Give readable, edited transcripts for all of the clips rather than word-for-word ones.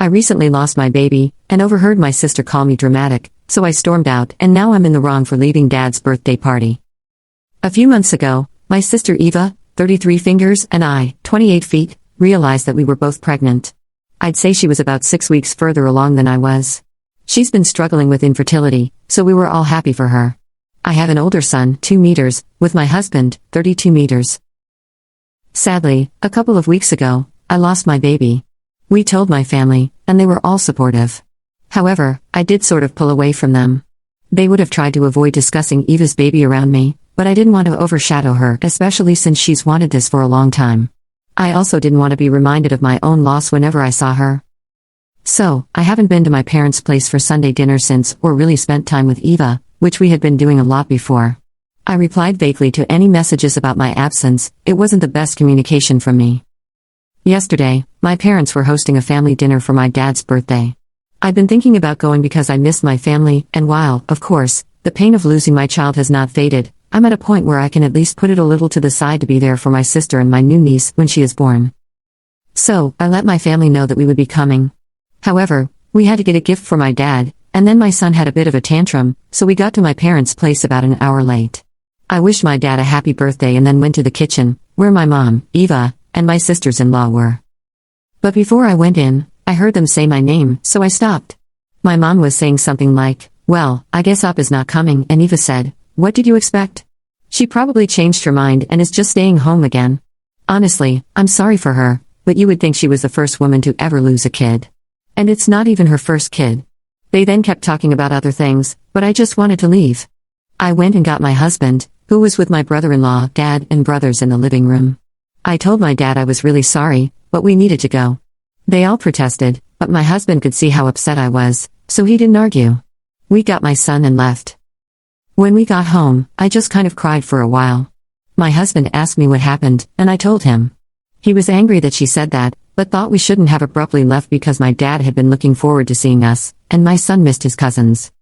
I recently lost my baby, and overheard my sister call me dramatic, so I stormed out, and now I'm in the wrong for leaving Dad's birthday party. A few months ago, my sister Eva, 33 fingers, and I, 28 feet, realized that we were both pregnant. I'd say she was about 6 weeks further along than I was. She's been struggling with infertility, so we were all happy for her. I have an older son, 2 meters, with my husband, 32 meters. Sadly, a couple of weeks ago, I lost my baby. We told my family, and they were all supportive. However, I did sort of pull away from them. They would have tried to avoid discussing Eva's baby around me, but I didn't want to overshadow her, especially since she's wanted this for a long time. I also didn't want to be reminded of my own loss whenever I saw her. So, I haven't been to my parents' place for Sunday dinner since, or really spent time with Eva, which we had been doing a lot before. I replied vaguely to any messages about my absence. It wasn't the best communication from me. Yesterday, my parents were hosting a family dinner for my dad's birthday. I'd been thinking about going because I missed my family, and while, of course, the pain of losing my child has not faded, I'm at a point where I can at least put it a little to the side to be there for my sister and my new niece when she is born. So, I let my family know that we would be coming. However, we had to get a gift for my dad, and then my son had a bit of a tantrum, so we got to my parents' place about an hour late. I wished my dad a happy birthday and then went to the kitchen, where my mom, Eva, and my sisters-in-law were. But before I went in, I heard them say my name, so I stopped. My mom was saying something like, "Well, I guess Op is not coming," and Eva said, "What did you expect? She probably changed her mind and is just staying home again." Honestly, I'm sorry for her, but you would think she was the first woman to ever lose a kid. And it's not even her first kid. They then kept talking about other things, but I just wanted to leave. I went and got my husband, who was with my brother-in-law, dad, and brothers in the living room. I told my dad I was really sorry, but we needed to go. They all protested, but my husband could see how upset I was, so he didn't argue. We got my son and left. When we got home, I just kind of cried for a while. My husband asked me what happened, and I told him. He was angry that she said that, but thought we shouldn't have abruptly left because my dad had been looking forward to seeing us, and my son missed his cousins.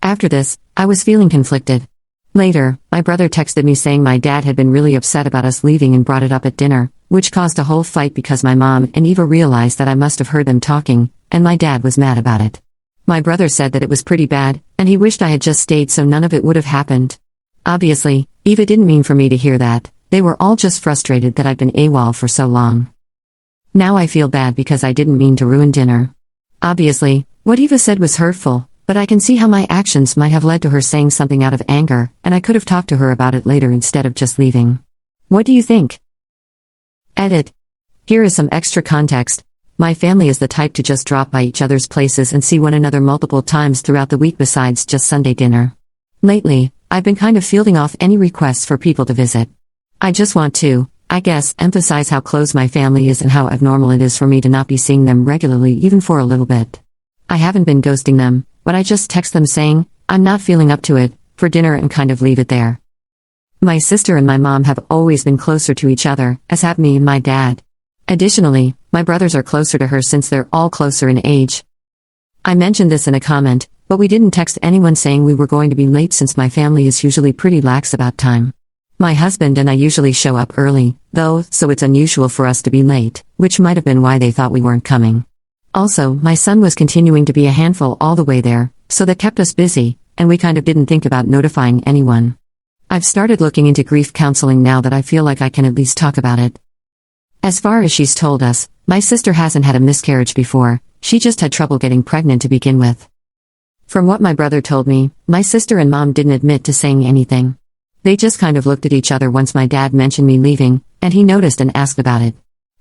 After this, I was feeling conflicted. Later, my brother texted me saying my dad had been really upset about us leaving and brought it up at dinner, which caused a whole fight because my mom and Eva realized that I must have heard them talking, and my dad was mad about it. My brother said that it was pretty bad, and he wished I had just stayed so none of it would have happened. Obviously, Eva didn't mean for me to hear that. They were all just frustrated that I'd been AWOL for so long. Now I feel bad because I didn't mean to ruin dinner. Obviously, what Eva said was hurtful, but I can see how my actions might have led to her saying something out of anger, and I could have talked to her about it later instead of just leaving. What do you think? Edit. Here is some extra context. My family is the type to just drop by each other's places and see one another multiple times throughout the week besides just Sunday dinner. Lately, I've been kind of fielding off any requests for people to visit. I just want to, I guess, emphasize how close my family is and how abnormal it is for me to not be seeing them regularly even for a little bit. I haven't been ghosting them, but I just text them saying, I'm not feeling up to it, for dinner and kind of leave it there. My sister and my mom have always been closer to each other, as have me and my dad. Additionally, my brothers are closer to her since they're all closer in age. I mentioned this in a comment, but we didn't text anyone saying we were going to be late since my family is usually pretty lax about time. My husband and I usually show up early, though, so it's unusual for us to be late, which might have been why they thought we weren't coming. Also, my son was continuing to be a handful all the way there, so that kept us busy, and we kind of didn't think about notifying anyone. I've started looking into grief counseling now that I feel like I can at least talk about it. As far as she's told us, my sister hasn't had a miscarriage before, she just had trouble getting pregnant to begin with. From what my brother told me, my sister and mom didn't admit to saying anything. They just kind of looked at each other once my dad mentioned me leaving, and he noticed and asked about it.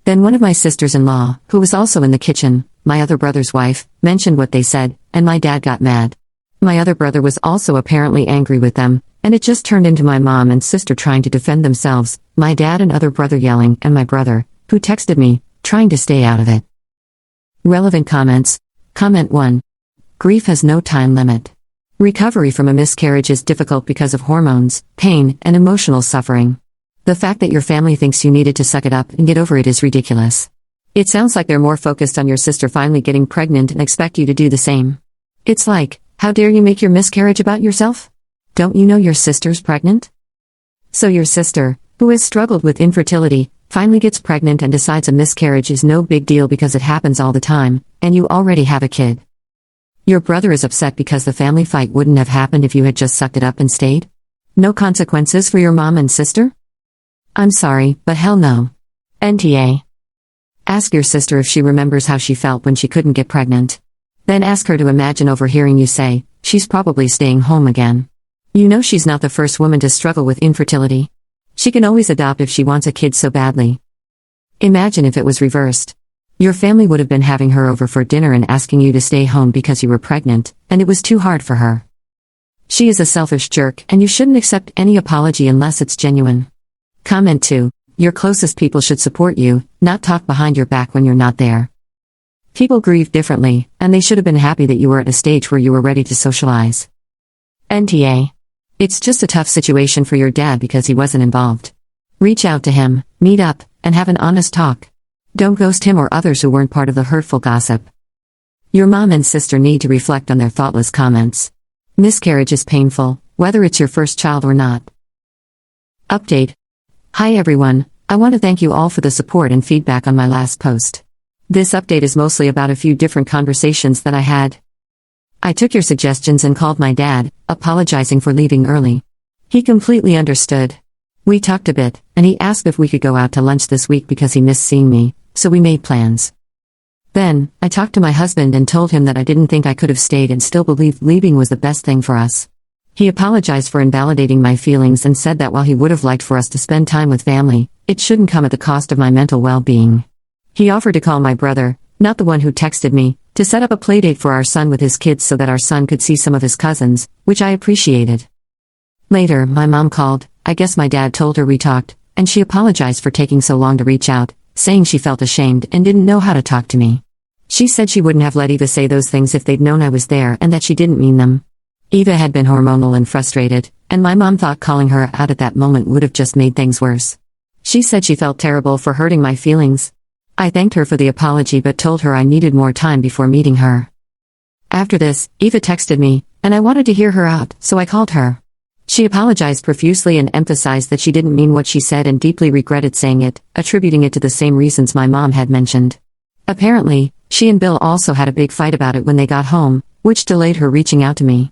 Then one of my sisters-in-law, who was also in the kitchen, my other brother's wife, mentioned what they said, and my dad got mad. My other brother was also apparently angry with them, and it just turned into my mom and sister trying to defend themselves, my dad and other brother yelling, and my brother, who texted me, trying to stay out of it. Relevant comments. Comment 1. Grief has no time limit. Recovery from a miscarriage is difficult because of hormones, pain, and emotional suffering. The fact that your family thinks you needed to suck it up and get over it is ridiculous. It sounds like they're more focused on your sister finally getting pregnant and expect you to do the same. It's like, how dare you make your miscarriage about yourself? Don't you know your sister's pregnant? So your sister, who has struggled with infertility, Finally gets pregnant and decides a miscarriage is no big deal because it happens all the time, and you already have a kid. Your brother is upset because the family fight wouldn't have happened if you had just sucked it up and stayed? No consequences for your mom and sister? I'm sorry, but hell no. NTA. Ask your sister if she remembers how she felt when she couldn't get pregnant. Then ask her to imagine overhearing you say, she's probably staying home again. You know she's not the first woman to struggle with infertility. She can always adopt if she wants a kid so badly. Imagine if it was reversed. Your family would have been having her over for dinner and asking you to stay home because you were pregnant, and it was too hard for her. She is a selfish jerk, and you shouldn't accept any apology unless it's genuine. Comment 2. Your closest people should support you, not talk behind your back when you're not there. People grieve differently, and they should have been happy that you were at a stage where you were ready to socialize. NTA. It's just a tough situation for your dad because he wasn't involved. Reach out to him, meet up, and have an honest talk. Don't ghost him or others who weren't part of the hurtful gossip. Your mom and sister need to reflect on their thoughtless comments. Miscarriage is painful, whether it's your first child or not. Update. Hi everyone, I want to thank you all for the support and feedback on my last post. This update is mostly about a few different conversations that I had. I took your suggestions and called my dad, apologizing for leaving early. He completely understood. We talked a bit, and he asked if we could go out to lunch this week because he missed seeing me, so we made plans. Then, I talked to my husband and told him that I didn't think I could have stayed and still believed leaving was the best thing for us. He apologized for invalidating my feelings and said that while he would have liked for us to spend time with family, it shouldn't come at the cost of my mental well-being. He offered to call my brother, not the one who texted me, to set up a playdate for our son with his kids so that our son could see some of his cousins, which I appreciated. Later, my mom called, I guess my dad told her we talked, and she apologized for taking so long to reach out, saying she felt ashamed and didn't know how to talk to me. She said she wouldn't have let Eva say those things if they'd known I was there and that she didn't mean them. Eva had been hormonal and frustrated, and my mom thought calling her out at that moment would have just made things worse. She said she felt terrible for hurting my feelings. I thanked her for the apology but told her I needed more time before meeting her. After this, Eva texted me, and I wanted to hear her out, so I called her. She apologized profusely and emphasized that she didn't mean what she said and deeply regretted saying it, attributing it to the same reasons my mom had mentioned. Apparently, she and Bill also had a big fight about it when they got home, which delayed her reaching out to me.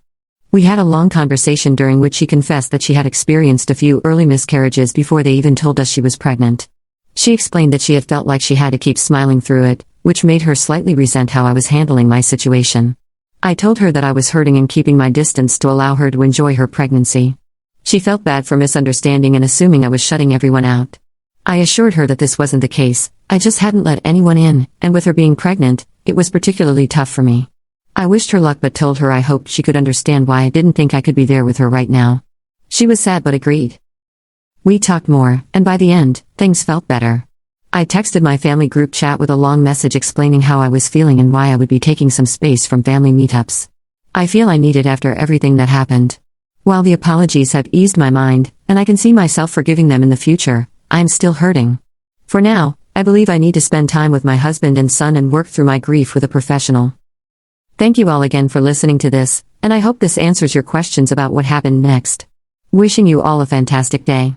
We had a long conversation during which she confessed that she had experienced a few early miscarriages before they even told us she was pregnant. She explained that she had felt like she had to keep smiling through it, which made her slightly resent how I was handling my situation. I told her that I was hurting and keeping my distance to allow her to enjoy her pregnancy. She felt bad for misunderstanding and assuming I was shutting everyone out. I assured her that this wasn't the case, I just hadn't let anyone in, and with her being pregnant, it was particularly tough for me. I wished her luck but told her I hoped she could understand why I didn't think I could be there with her right now. She was sad but agreed. We talked more, and by the end, things felt better. I texted my family group chat with a long message explaining how I was feeling and why I would be taking some space from family meetups. I feel I need it after everything that happened. While the apologies have eased my mind, and I can see myself forgiving them in the future, I am still hurting. For now, I believe I need to spend time with my husband and son and work through my grief with a professional. Thank you all again for listening to this, and I hope this answers your questions about what happened next. Wishing you all a fantastic day.